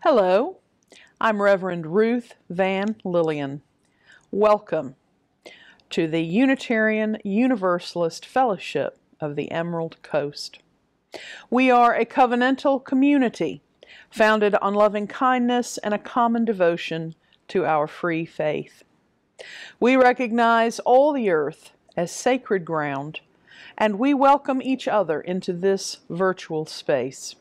Hello, I'm Reverend Ruth Van Lillian. Welcome to the Unitarian Universalist Fellowship of the Emerald Coast. We are a covenantal community founded on loving kindness and a common devotion to our free faith. We recognize all the earth as sacred ground, and we welcome each other into this virtual space.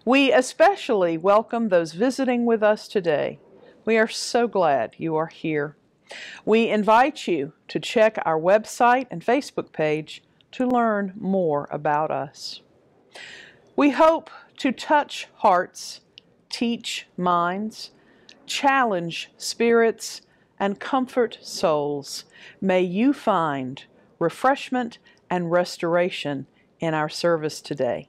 We especially welcome those visiting with us today. We are so glad you are here. We invite you to check our website and Facebook page to learn more about us. We hope to touch hearts, teach minds, challenge spirits, and comfort souls. May you find refreshment and restoration in our service today.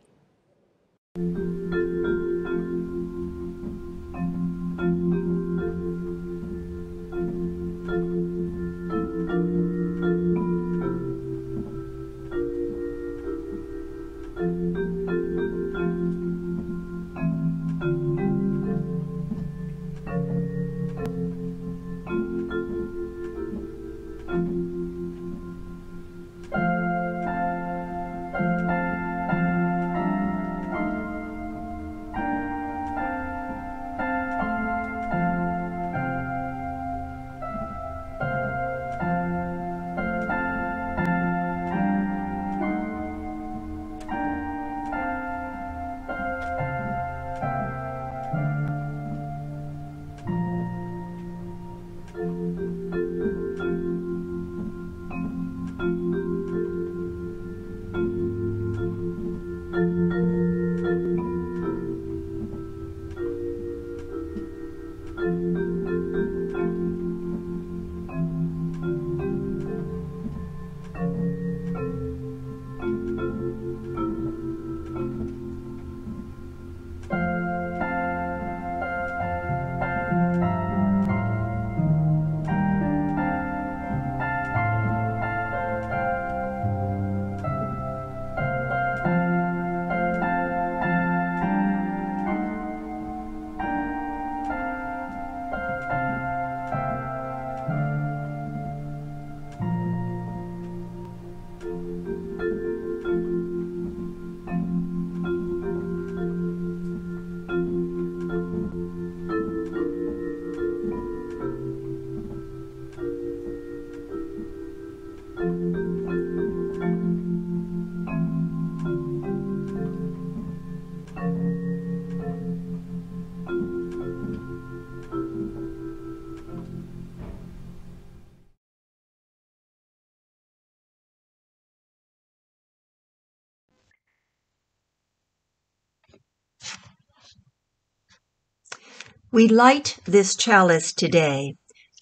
We light this chalice today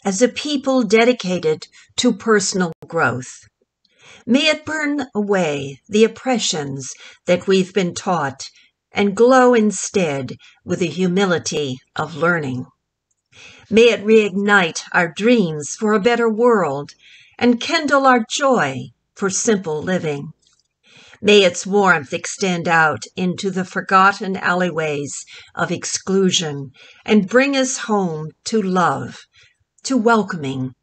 as a people dedicated to personal growth. May it burn away the oppressions that we've been taught and glow instead with the humility of learning. May it reignite our dreams for a better world and kindle our joy for simple living. May its warmth extend out into the forgotten alleyways of exclusion and bring us home to love, to welcoming,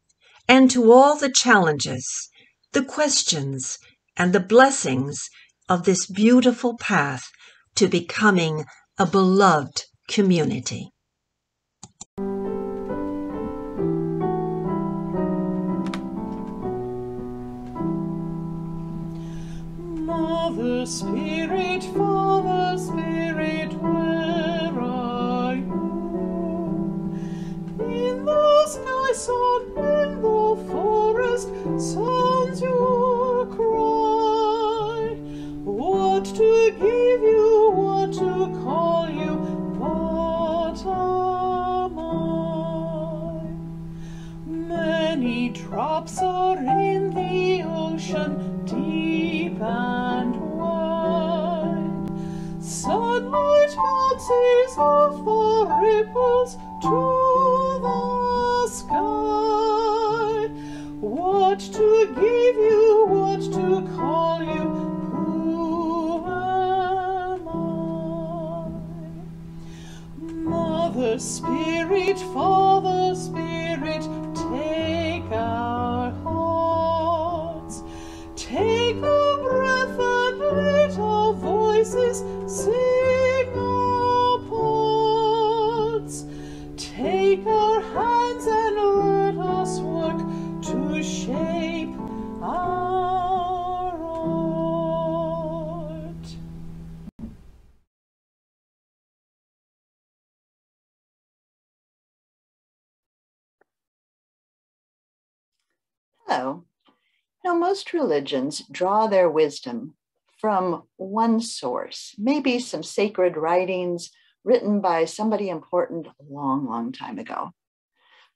and to all the challenges, the questions, and the blessings of this beautiful path to becoming a beloved community. Mother Spirit, Father Spirit, where are you? In the sky sun, in the forest, sounds your cry. What to give you, what to call you, what am I? Many drops are in the ocean, deep and wide. Sunlight bounces off the ripples to the sky. What to give you, what to call you, who am I? Mother Spirit, Father Spirit, take our hearts. Take our breath and let our voices sing our parts. Take our hands and let us work to shape our art. Hello. Most religions draw their wisdom from one source, maybe some sacred writings written by somebody important a long, long time ago.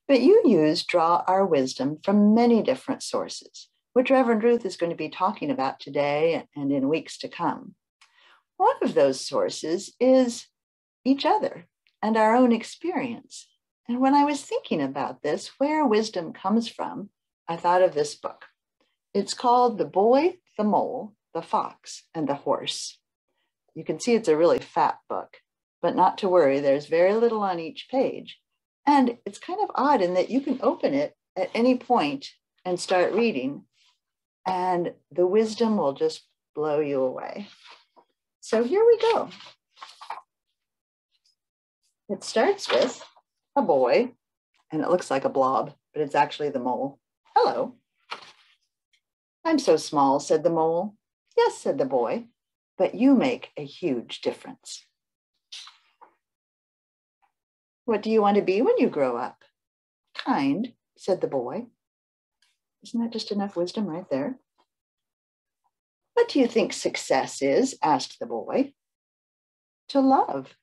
But UUs draw our wisdom from many different sources, which Reverend Ruth is going to be talking about today and in weeks to come. One of those sources is each other and our own experience. And when I was thinking about this, where wisdom comes from, I thought of this book. It's called The Boy, the Mole, the Fox, and the Horse. You can see it's a really fat book, but not to worry, there's very little on each page. And it's kind of odd in that you can open it at any point and start reading, and the wisdom will just blow you away. So here we go. It starts with a boy, and it looks like a blob, but it's actually the mole. Hello. I'm so small, said the mole. Yes, said the boy, but you make a huge difference. What do you want to be when you grow up? Kind, said the boy. Isn't that just enough wisdom right there? What do you think success is? Asked the boy. To love,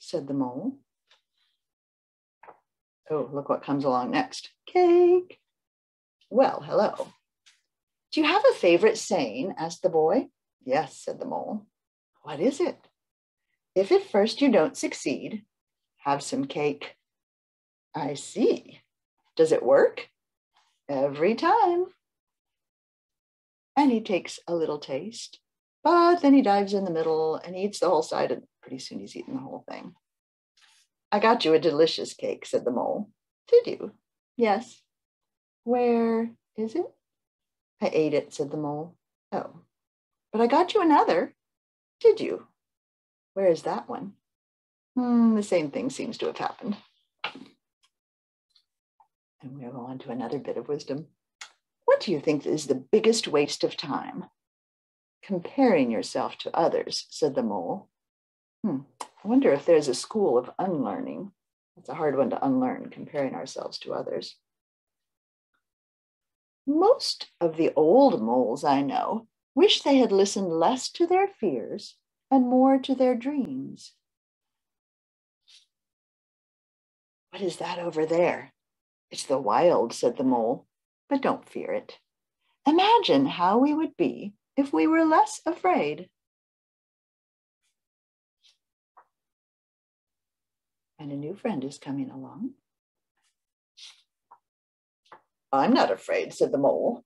said the mole. Oh, look what comes along next. Cake. Well, hello. Do you have a favorite saying? Asked the boy. Yes, said the mole. What is it? If at first you don't succeed, have some cake. I see. Does it work? Every time. And he takes a little taste, but then he dives in the middle and eats the whole side, and pretty soon he's eaten the whole thing. I got you a delicious cake, said the mole. Did you? Yes. Where is it? I ate it, said the mole. Oh, but I got you another. Did you? Where is that one? The same thing seems to have happened. And we'll go on to another bit of wisdom. What do you think is the biggest waste of time? Comparing yourself to others, said the mole. I wonder if there's a school of unlearning. It's a hard one to unlearn, comparing ourselves to others. Most of the old moles I know wish they had listened less to their fears and more to their dreams. What is that over there? It's the wild, said the mole, but don't fear it. Imagine how we would be if we were less afraid. And a new friend is coming along. I'm not afraid, said the mole.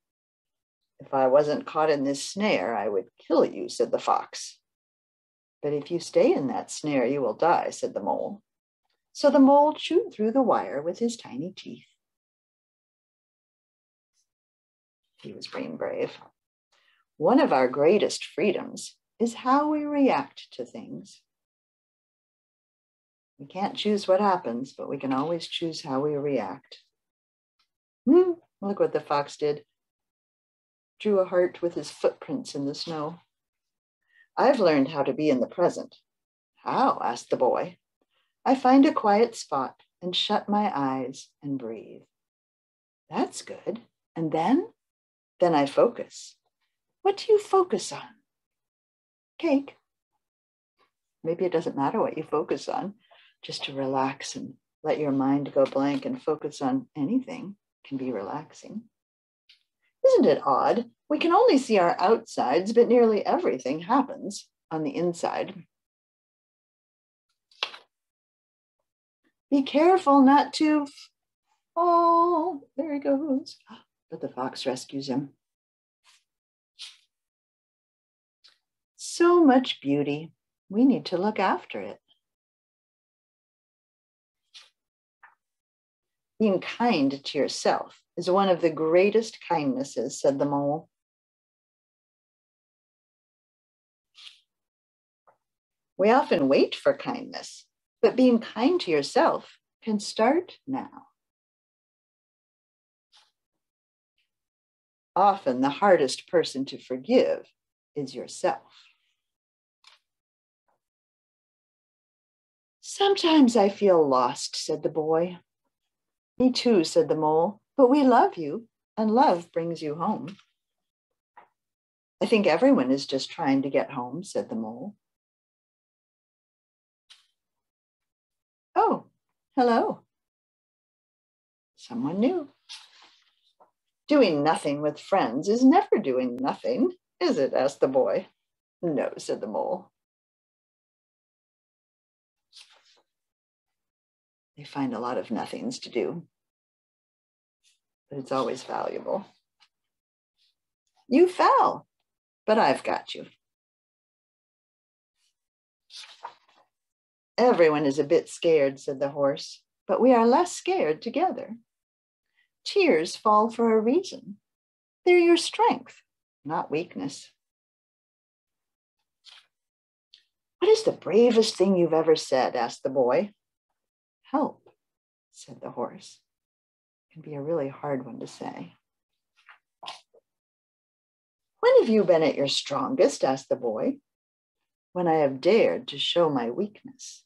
If I wasn't caught in this snare, I would kill you, said the fox. But if you stay in that snare, you will die, said the mole. So the mole chewed through the wire with his tiny teeth. He was being brave. One of our greatest freedoms is how we react to things. We can't choose what happens, but we can always choose how we react. Look what the fox did. Drew a heart with his footprints in the snow. I've learned how to be in the present. How? Asked the boy. I find a quiet spot and shut my eyes and breathe. That's good. And then? Then I focus. What do you focus on? Cake. Maybe it doesn't matter what you focus on, just to relax and let your mind go blank and focus on anything can be relaxing. Isn't it odd? We can only see our outsides, but nearly everything happens on the inside. Be careful not to fall. There he goes. But the fox rescues him. So much beauty. We need to look after it. Being kind to yourself is one of the greatest kindnesses, said the mole. We often wait for kindness, but being kind to yourself can start now. Often the hardest person to forgive is yourself. Sometimes I feel lost, said the boy. Me too, said the mole, but we love you, and love brings you home. I think everyone is just trying to get home, said the mole. Oh, hello. Someone new. Doing nothing with friends is never doing nothing, is it? Asked the boy. No, said the mole. They find a lot of nothings to do, but it's always valuable. You fell, but I've got you. Everyone is a bit scared, said the horse, but we are less scared together. Tears fall for a reason. They're your strength, not weakness. What is the bravest thing you've ever said? Asked the boy. Help, said the horse. It can be a really hard one to say. When have you been at your strongest? Asked the boy. When I have dared to show my weakness.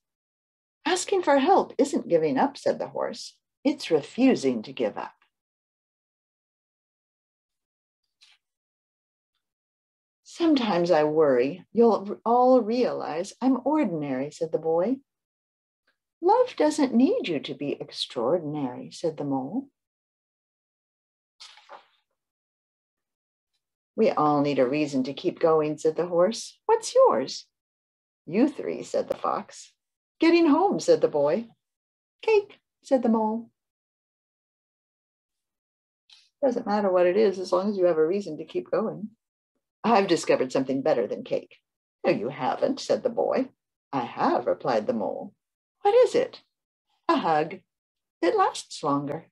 Asking for help isn't giving up, said the horse. It's refusing to give up. Sometimes I worry you'll all realize I'm ordinary, said the boy. Love doesn't need you to be extraordinary, said the mole. We all need a reason to keep going, said the horse. What's yours? You three, said the fox. Getting home, said the boy. Cake, said the mole. Doesn't matter what it is as long as you have a reason to keep going. I've discovered something better than cake. No, you haven't, said the boy. I have, replied the mole. What is it? A hug. It lasts longer.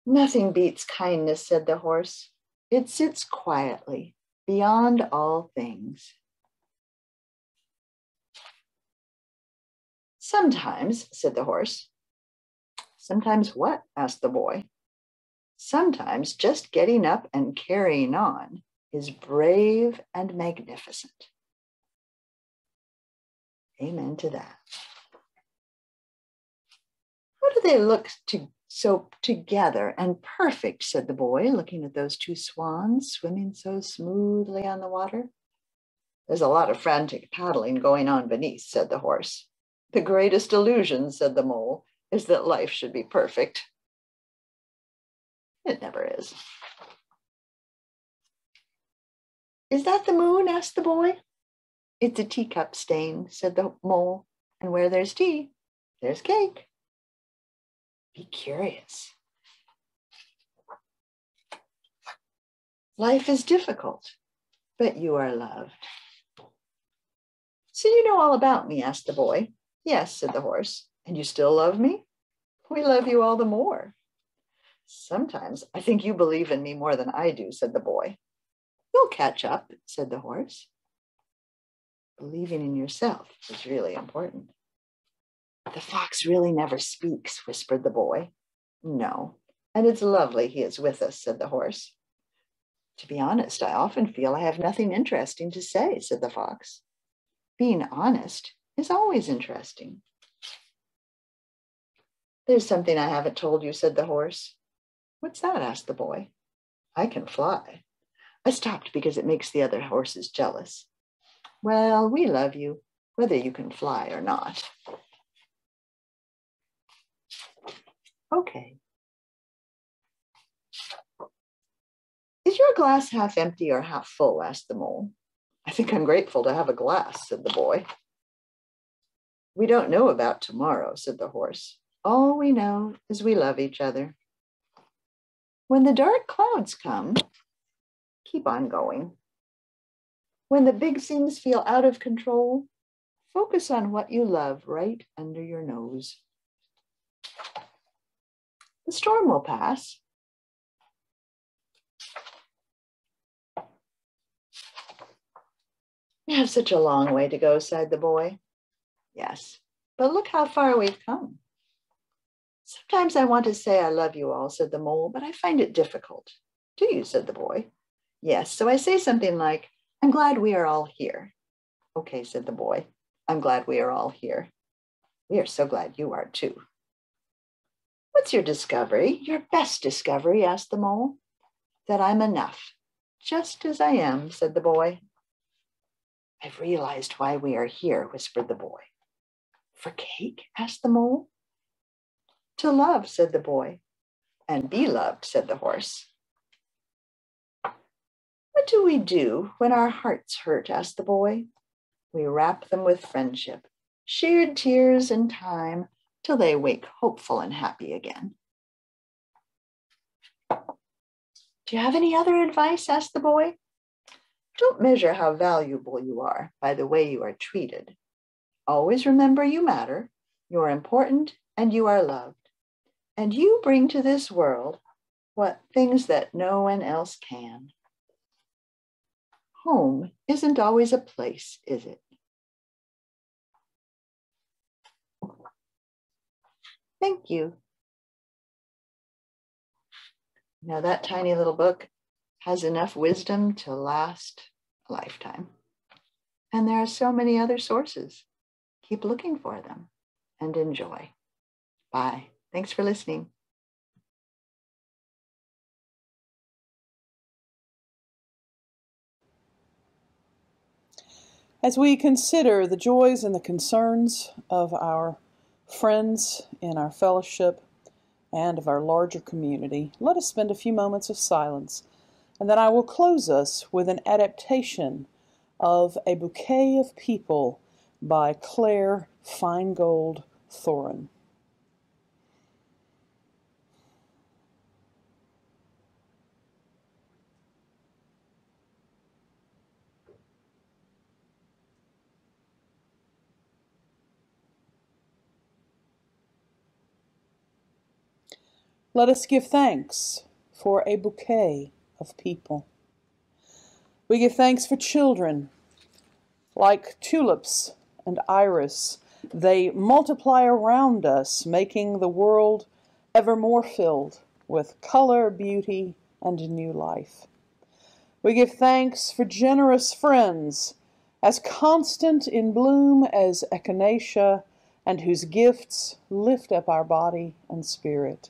Nothing beats kindness, said the horse. It sits quietly, beyond all things. Sometimes, said the horse. Sometimes what? Asked the boy. Sometimes just getting up and carrying on is brave and magnificent. Amen to that. How do they look so together and perfect, said the boy, looking at those two swans swimming so smoothly on the water. There's a lot of frantic paddling going on beneath, said the horse. The greatest illusion, said the mole, is that life should be perfect. It never is. Is that the moon? Asked the boy. It's a teacup stain, said the mole. And where there's tea, there's cake. Be curious. Life is difficult, but you are loved. So you know all about me? Asked the boy. Yes, said the horse. And you still love me? We love you all the more. Sometimes I think you believe in me more than I do, said the boy. You'll catch up, said the horse. Believing in yourself is really important. The fox really never speaks, whispered the boy. No, and it's lovely he is with us, said the horse. To be honest, I often feel I have nothing interesting to say, said the fox. Being honest is always interesting. There's something I haven't told you, said the horse. What's that? Asked the boy. I can fly. I stopped because it makes the other horses jealous. Well, we love you, whether you can fly or not. Okay. Is your glass half empty or half full? Asked the mole. I think I'm grateful to have a glass, said the boy. We don't know about tomorrow, said the horse. All we know is we love each other. When the dark clouds come, keep on going. When the big things feel out of control, Focus on what you love right under your nose. The storm will pass. We have such a long way to go, sighed the boy. Yes, but look how far we've come. Sometimes I want to say I love you all, said the mole, but I find it difficult. Do you, said the boy. Yes, so I say something like, I'm glad we are all here. Okay, said the boy, I'm glad we are all here. We are so glad you are too. What's your discovery, your best discovery, asked the mole. That I'm enough, just as I am, said the boy. I've realized why we are here, whispered the boy. For cake, asked the mole. To love, said the boy. And be loved, said the horse. What do we do when our hearts hurt, asked the boy. We wrap them with friendship, shared tears and time, till they wake hopeful and happy again. Do you have any other advice, asked the boy. Don't measure how valuable you are by the way you are treated. Always remember you matter, you're important, and you are loved. And you bring to this world what things that no one else can. Home isn't always a place, is it? Thank you. Now that tiny little book has enough wisdom to last a lifetime. And there are so many other sources. Keep looking for them and enjoy. Bye. Thanks for listening. As we consider the joys and the concerns of our friends in our fellowship and of our larger community, let us spend a few moments of silence, and then I will close us with an adaptation of A Bouquet of People by Claire Feingold Thorin. Let us give thanks for a bouquet of people. We give thanks for children. Like tulips and iris, they multiply around us, making the world ever more filled with color, beauty, and new life. We give thanks for generous friends, as constant in bloom as echinacea, and whose gifts lift up our body and spirit.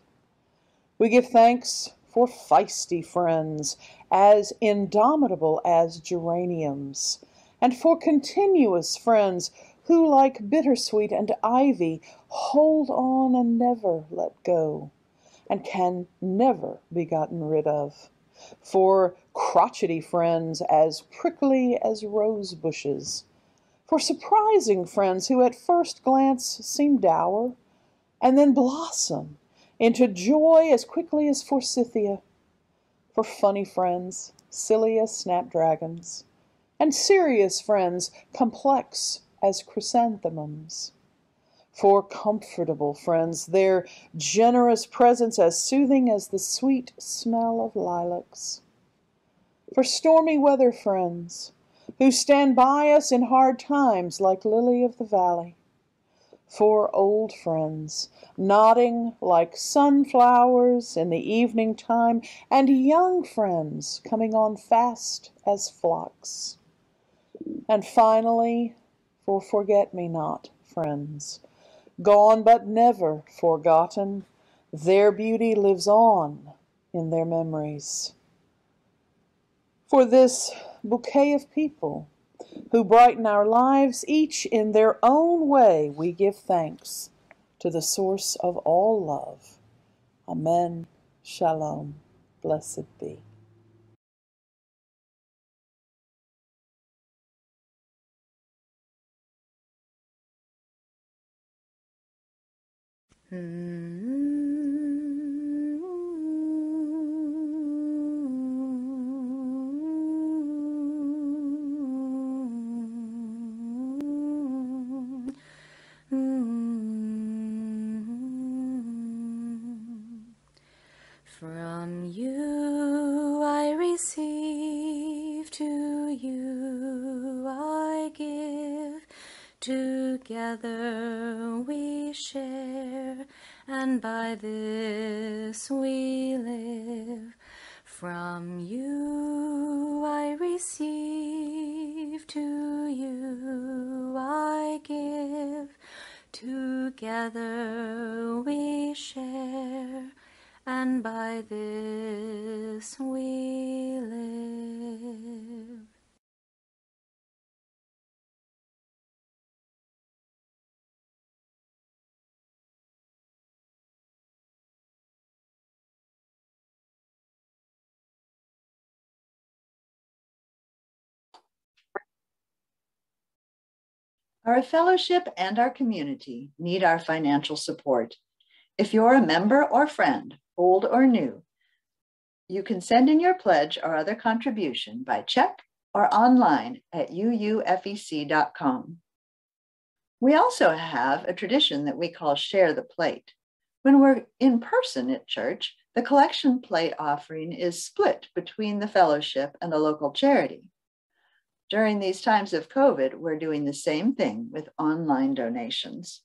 We give thanks for feisty friends, as indomitable as geraniums, and for continuous friends who, like bittersweet and ivy, hold on and never let go, and can never be gotten rid of. For crotchety friends as prickly as rose bushes. For surprising friends who at first glance seem dour, and then blossom into joy as quickly as forsythia. For funny friends, silly as snapdragons, and serious friends, complex as chrysanthemums. For comfortable friends, their generous presence as soothing as the sweet smell of lilacs. For stormy weather friends, who stand by us in hard times like lily of the valley. For old friends, nodding like sunflowers in the evening time, and young friends coming on fast as flocks. And finally, for forget-me-not friends, gone but never forgotten, their beauty lives on in their memories. For this bouquet of people who brighten our lives, each in their own way, we give thanks to the source of all love. Amen. Shalom. Blessed be. receive, to you I give. Together we share, and by this we live. From you I receive, to you I give. Together we share, and by this we live. Our fellowship and our community need our financial support. If you're a member or friend, old or new, you can send in your pledge or other contribution by check or online at uufec.com. We also have a tradition that we call Share the Plate. When we're in person at church, the collection plate offering is split between the fellowship and a local charity. During these times of COVID, we're doing the same thing with online donations.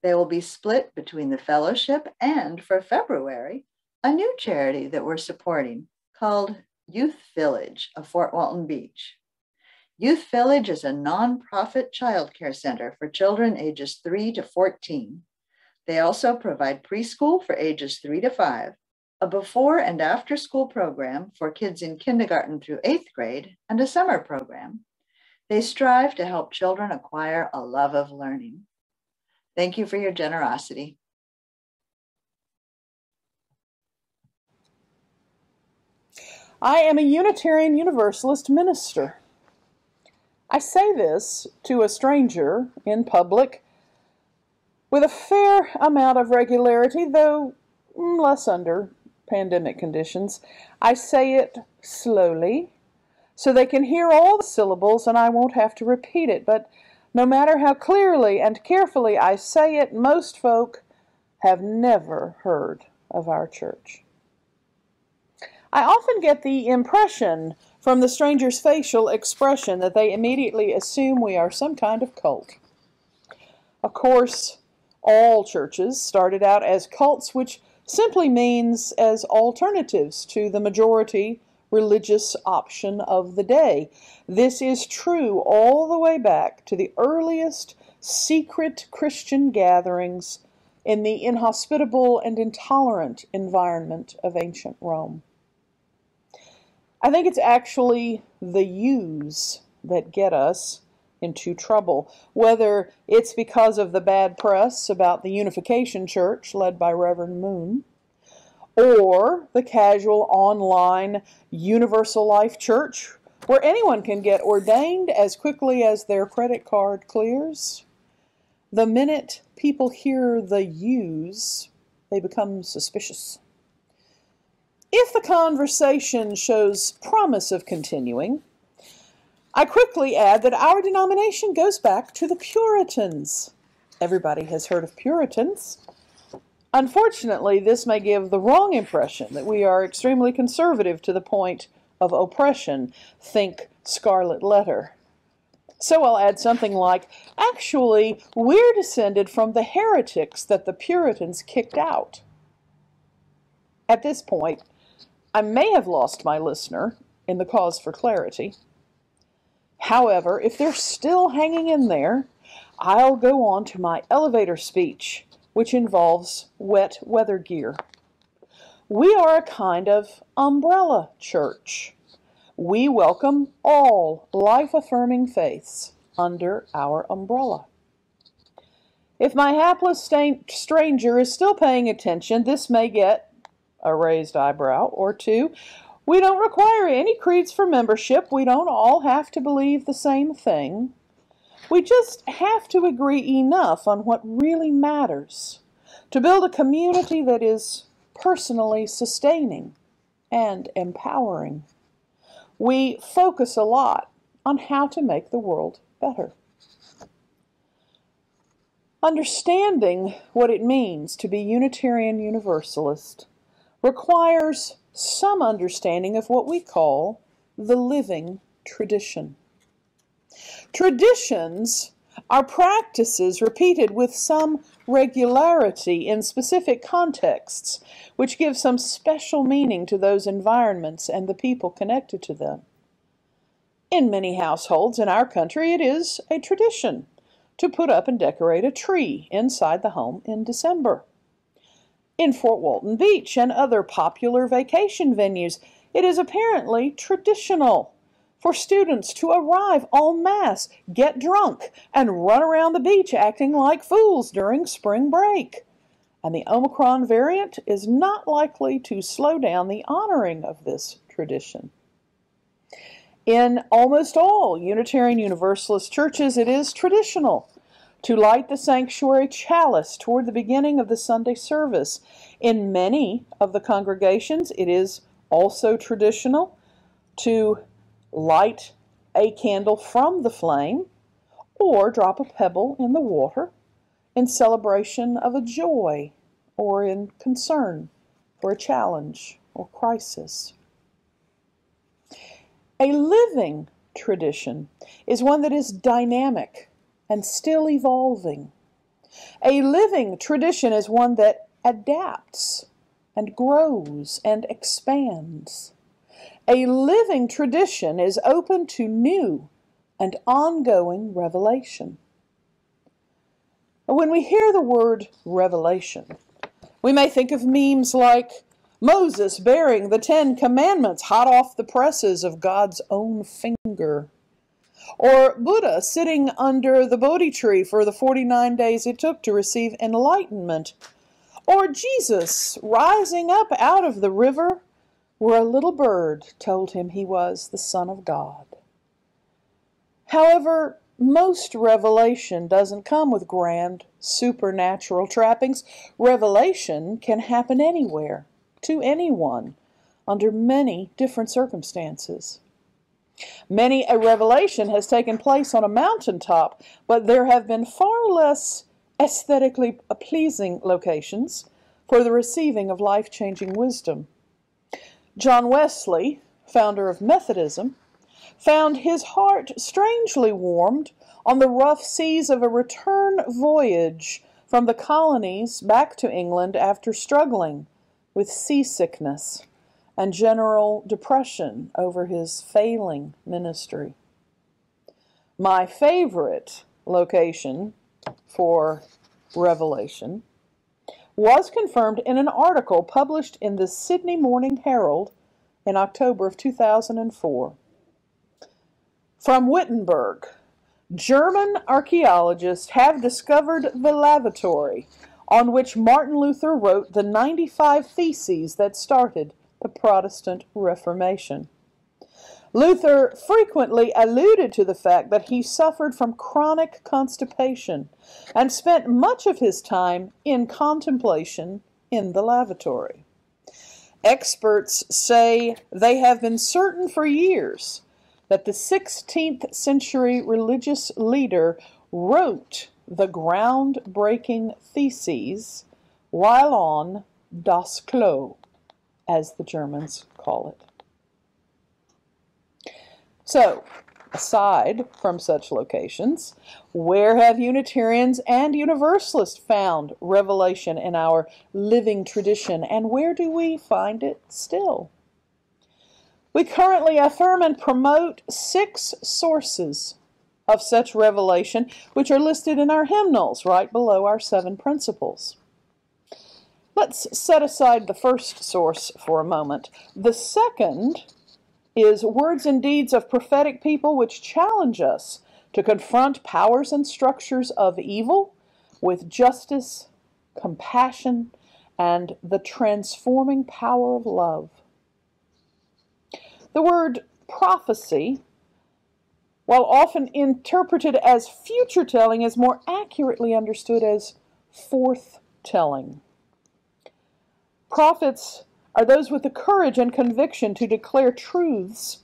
They will be split between the fellowship and, for February, a new charity that we're supporting called Youth Village of Fort Walton Beach. Youth Village is a nonprofit childcare center for children ages 3 to 14. They also provide preschool for ages 3 to 5, a before and after school program for kids in kindergarten through 8th grade, and a summer program. They strive to help children acquire a love of learning. Thank you for your generosity. I am a Unitarian Universalist minister. I say this to a stranger in public with a fair amount of regularity, though less under pandemic conditions. I say it slowly so they can hear all the syllables and I won't have to repeat it. But no matter how clearly and carefully I say it, most folk have never heard of our church. I often get the impression from the stranger's facial expression that they immediately assume we are some kind of cult. Of course, all churches started out as cults, which simply means as alternatives to the majority religious option of the day. This is true all the way back to the earliest secret Christian gatherings in the inhospitable and intolerant environment of ancient Rome. I think it's actually the yous that get us into trouble, whether it's because of the bad press about the Unification Church led by Reverend Moon, or the casual online Universal Life Church where anyone can get ordained as quickly as their credit card clears. The minute people hear the yous, they become suspicious. If the conversation shows promise of continuing, I quickly add that our denomination goes back to the Puritans. Everybody has heard of Puritans. Unfortunately, this may give the wrong impression that we are extremely conservative to the point of oppression. Think Scarlet Letter. So I'll add something like, actually, we're descended from the heretics that the Puritans kicked out. At this point, I may have lost my listener in the cause for clarity. However, if they're still hanging in there, I'll go on to my elevator speech, which involves wet weather gear. We are a kind of umbrella church. We welcome all life-affirming faiths under our umbrella. If my hapless stranger is still paying attention, this may get a raised eyebrow or two. We don't require any creeds for membership. We don't all have to believe the same thing. We just have to agree enough on what really matters to build a community that is personally sustaining and empowering. We focus a lot on how to make the world better. Understanding what it means to be Unitarian Universalist requires some understanding of what we call the living tradition. Traditions are practices repeated with some regularity in specific contexts, which give some special meaning to those environments and the people connected to them. In many households in our country, it is a tradition to put up and decorate a tree inside the home in December. In Fort Walton Beach and other popular vacation venues, it is apparently traditional for students to arrive en masse, get drunk, and run around the beach acting like fools during spring break. And the Omicron variant is not likely to slow down the honoring of this tradition. In almost all Unitarian Universalist churches, it is traditional to light the sanctuary chalice toward the beginning of the Sunday service. In many of the congregations, it is also traditional to light a candle from the flame or drop a pebble in the water in celebration of a joy or in concern for a challenge or crisis. A living tradition is one that is dynamic and still evolving. A living tradition is one that adapts and grows and expands. A living tradition is open to new and ongoing revelation. When we hear the word revelation, we may think of memes like Moses bearing the 10 Commandments hot off the presses of God's own finger, or Buddha sitting under the Bodhi tree for the 49 days it took to receive enlightenment, or Jesus rising up out of the river where a little bird told him he was the Son of God. However, most revelation doesn't come with grand supernatural trappings. Revelation can happen anywhere, to anyone, under many different circumstances. Many a revelation has taken place on a mountaintop, but there have been far less aesthetically pleasing locations for the receiving of life-changing wisdom. John Wesley, founder of Methodism, found his heart strangely warmed on the rough seas of a return voyage from the colonies back to England after struggling with seasickness and general depression over his failing ministry. My favorite location for revelation was confirmed in an article published in the Sydney Morning Herald in October of 2004. From Wittenberg, German archaeologists have discovered the lavatory on which Martin Luther wrote the 95 Theses that started the Protestant Reformation. Luther frequently alluded to the fact that he suffered from chronic constipation and spent much of his time in contemplation in the lavatory. Experts say they have been certain for years that the 16th century religious leader wrote the groundbreaking theses while on das Klo, as the Germans call it. So, aside from such locations, where have Unitarians and Universalists found revelation in our living tradition, and where do we find it still? We currently affirm and promote 6 sources of such revelation, which are listed in our hymnals right below our 7 principles. Let's set aside the first source for a moment. The second is words and deeds of prophetic people which challenge us to confront powers and structures of evil with justice, compassion, and the transforming power of love. The word prophecy, while often interpreted as future-telling, is more accurately understood as forth-telling. Prophets are those with the courage and conviction to declare truths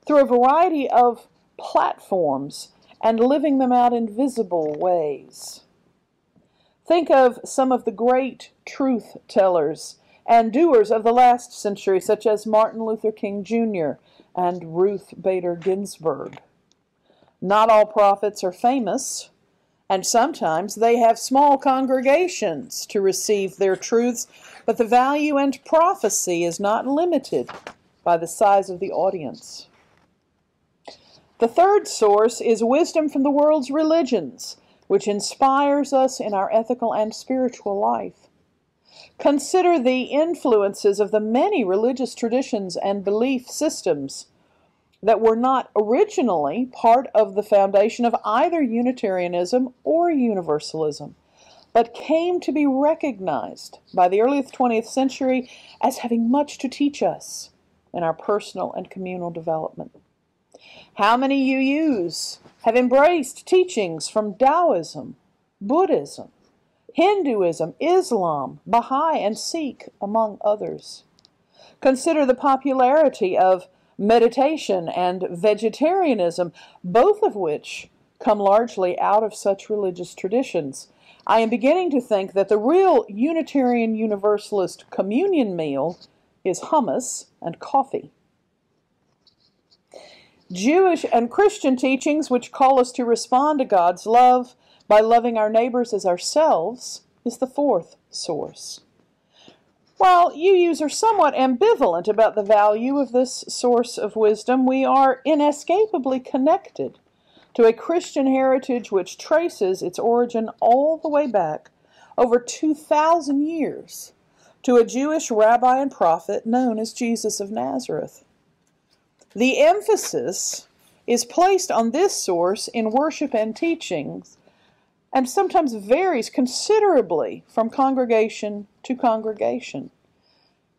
through a variety of platforms and living them out in visible ways. Think of some of the great truth tellers and doers of the last century, such as Martin Luther King Jr. and Ruth Bader Ginsburg. Not all prophets are famous, and sometimes they have small congregations to receive their truths, but the value and prophecy is not limited by the size of the audience. The third source is wisdom from the world's religions, which inspires us in our ethical and spiritual life. Consider the influences of the many religious traditions and belief systems that were not originally part of the foundation of either Unitarianism or Universalism, but came to be recognized by the early 20th century as having much to teach us in our personal and communal development. How many UUs have embraced teachings from Taoism, Buddhism, Hinduism, Islam, Baha'i, and Sikh, among others? Consider the popularity of meditation and vegetarianism, both of which come largely out of such religious traditions. I am beginning to think that the real Unitarian Universalist communion meal is hummus and coffee. Jewish and Christian teachings, which call us to respond to God's love by loving our neighbors as ourselves, is the fourth source. While UUs are somewhat ambivalent about the value of this source of wisdom, we are inescapably connected to a Christian heritage which traces its origin all the way back over 2,000 years to a Jewish rabbi and prophet known as Jesus of Nazareth. The emphasis is placed on this source in worship and teachings, and sometimes varies considerably from congregation to congregation.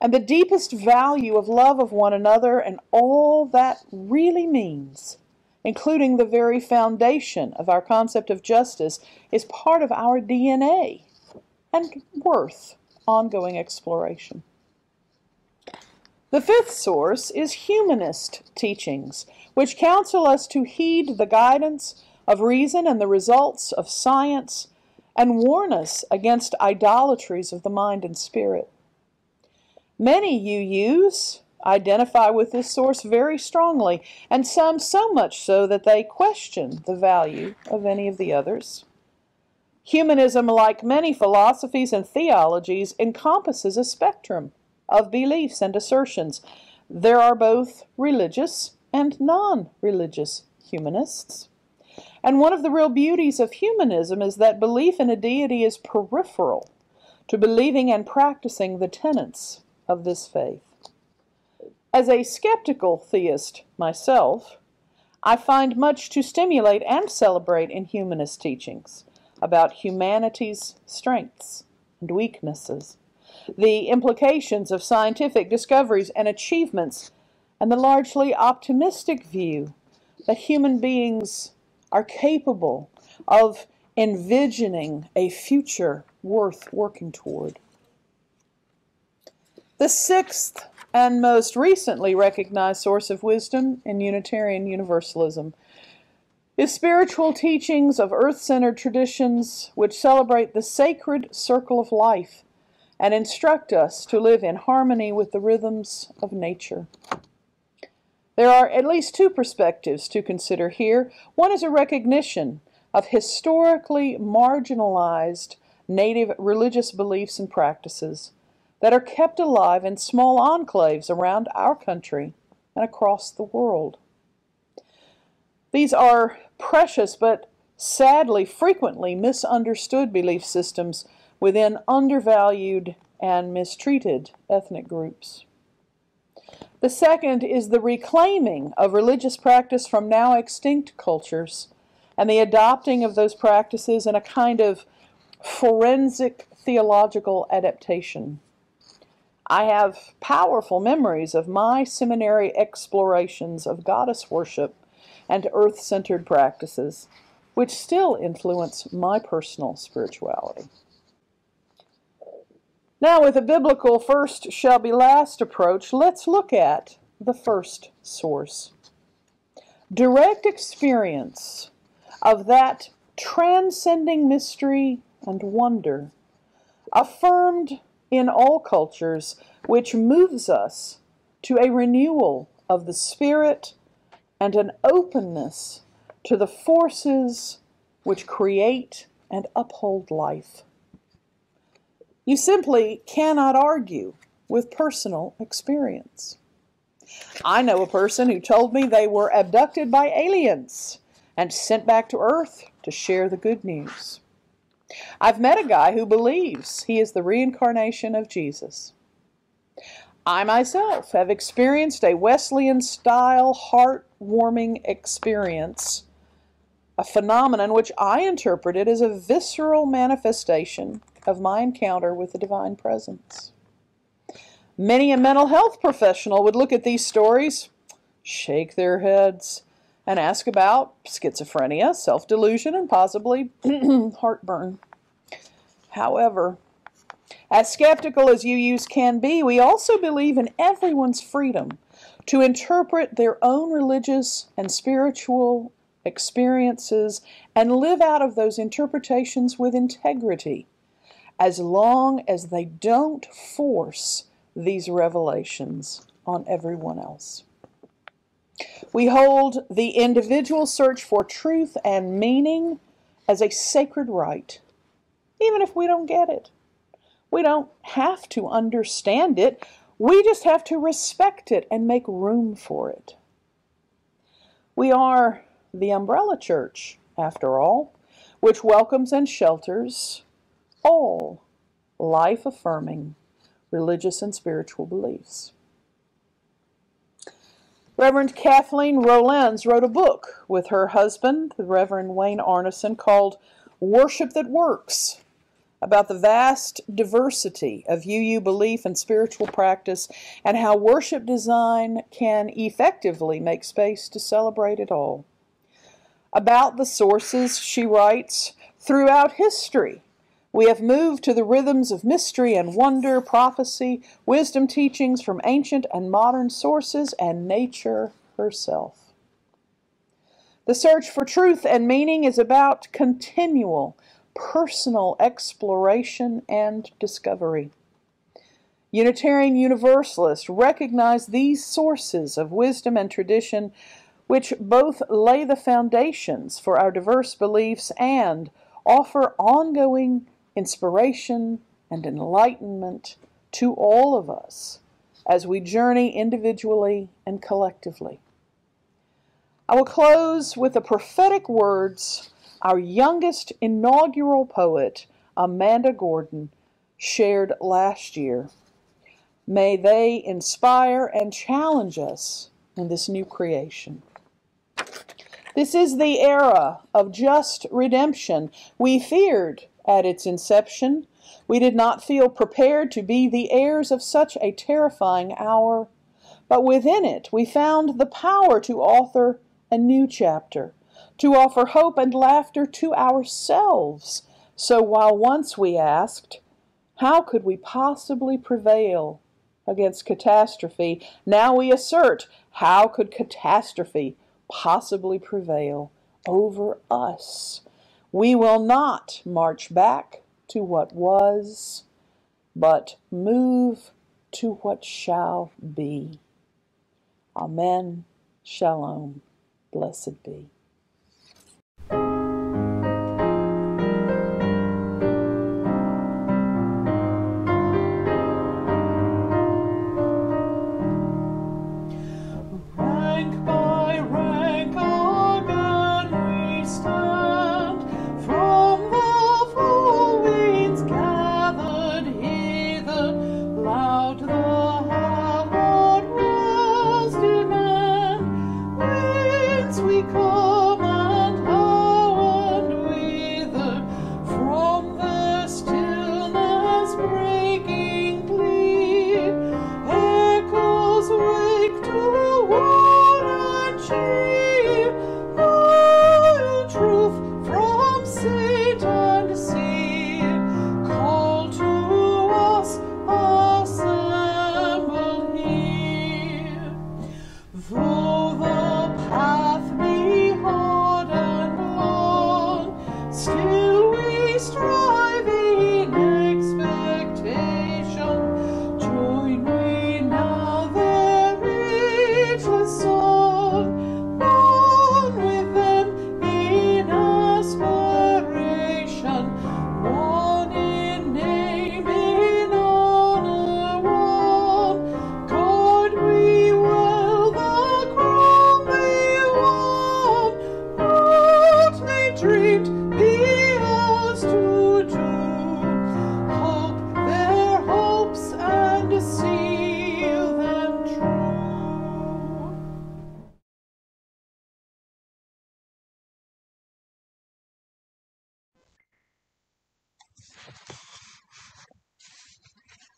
And the deepest value of love of one another and all that really means, including the very foundation of our concept of justice, is part of our DNA and worth ongoing exploration. The fifth source is humanist teachings, which counsel us to heed the guidance of reason and the results of science, and warn us against idolatries of the mind and spirit. Many UUs identify with this source very strongly, and some so much so that they question the value of any of the others. Humanism, like many philosophies and theologies, encompasses a spectrum of beliefs and assertions. There are both religious and non-religious humanists. And one of the real beauties of humanism is that belief in a deity is peripheral to believing and practicing the tenets of this faith. As a skeptical theist myself, I find much to stimulate and celebrate in humanist teachings about humanity's strengths and weaknesses, the implications of scientific discoveries and achievements, and the largely optimistic view that human beings are capable of envisioning a future worth working toward. The sixth and most recently recognized source of wisdom in Unitarian Universalism is spiritual teachings of earth-centered traditions which celebrate the sacred circle of life and instruct us to live in harmony with the rhythms of nature. There are at least two perspectives to consider here. One is a recognition of historically marginalized native religious beliefs and practices that are kept alive in small enclaves around our country and across the world. These are precious but sadly frequently misunderstood belief systems within undervalued and mistreated ethnic groups. The second is the reclaiming of religious practice from now extinct cultures and the adopting of those practices in a kind of forensic theological adaptation. I have powerful memories of my seminary explorations of goddess worship and earth-centered practices, which still influence my personal spirituality. Now, with a biblical first shall be last approach, let's look at the first source. Direct experience of that transcending mystery and wonder, affirmed in all cultures which moves us to a renewal of the spirit and an openness to the forces which create and uphold life. You simply cannot argue with personal experience. I know a person who told me they were abducted by aliens and sent back to Earth to share the good news. I've met a guy who believes he is the reincarnation of Jesus. I myself have experienced a Wesleyan-style, heart-warming experience, a phenomenon which I interpreted as a visceral manifestation of my encounter with the divine presence. Many a mental health professional would look at these stories, shake their heads, and ask about schizophrenia, self-delusion, and possibly heartburn. However, as skeptical as UUs can be, we also believe in everyone's freedom to interpret their own religious and spiritual experiences and live out of those interpretations with integrity, as long as they don't force these revelations on everyone else. We hold the individual search for truth and meaning as a sacred right, even if we don't get it. We don't have to understand it. We just have to respect it and make room for it. We are the umbrella church, after all, which welcomes and shelters all life-affirming religious and spiritual beliefs. Reverend Kathleen Rollins wrote a book with her husband, the Reverend Wayne Arneson, called Worship That Works, about the vast diversity of UU belief and spiritual practice and how worship design can effectively make space to celebrate it all. About the sources, she writes, throughout history, we have moved to the rhythms of mystery and wonder, prophecy, wisdom teachings from ancient and modern sources, and nature herself. The search for truth and meaning is about continual personal exploration and discovery. Unitarian Universalists recognize these sources of wisdom and tradition, which both lay the foundations for our diverse beliefs and offer ongoing inspiration and enlightenment to all of us as we journey individually and collectively. I will close with the prophetic words our youngest inaugural poet, Amanda Gordon, shared last year. May they inspire and challenge us in this new creation. This is the era of just redemption. We feared at its inception. We did not feel prepared to be the heirs of such a terrifying hour. But within it, we found the power to author a new chapter, to offer hope and laughter to ourselves. So while once we asked, how could we possibly prevail against catastrophe? Now we assert, how could catastrophe possibly prevail over us? We will not march back to what was, but move to what shall be. Amen. Shalom. Blessed be. Rank by rank again we stand, from the full winds gathered heathen, loud the hallowed words demand. Whence we come.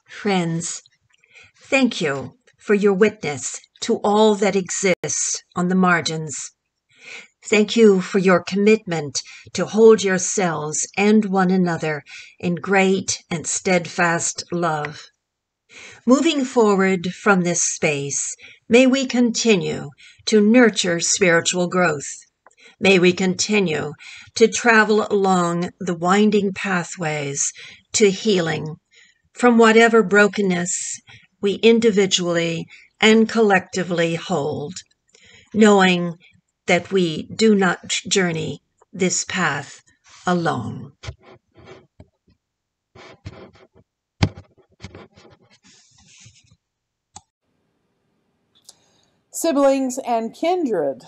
Friends, thank you for your witness to all that exists on the margins. Thank you for your commitment to hold yourselves and one another in great and steadfast love. Moving forward from this space, may we continue to nurture spiritual growth. May we continue to travel along the winding pathways to healing from whatever brokenness we individually and collectively hold, knowing that we do not journey this path alone. Siblings and kindred,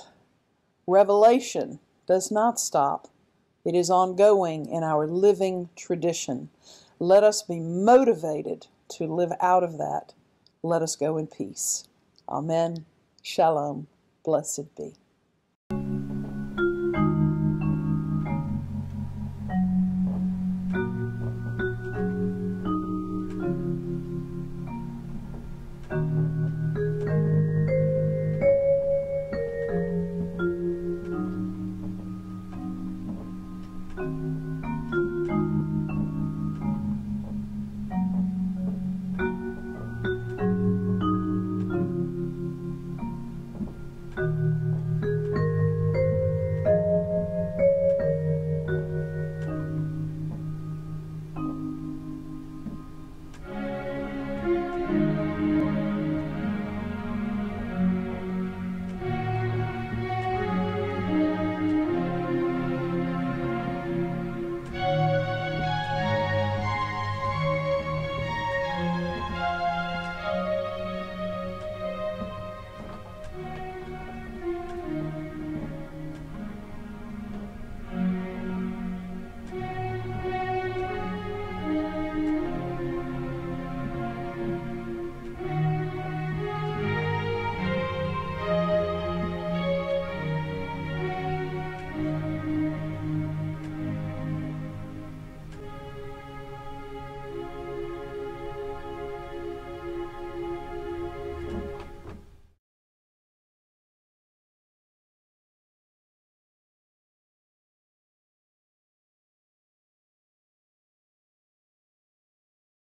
revelation does not stop. It is ongoing in our living tradition. Let us be motivated to live out of that. Let us go in peace. Amen. Shalom. Blessed be.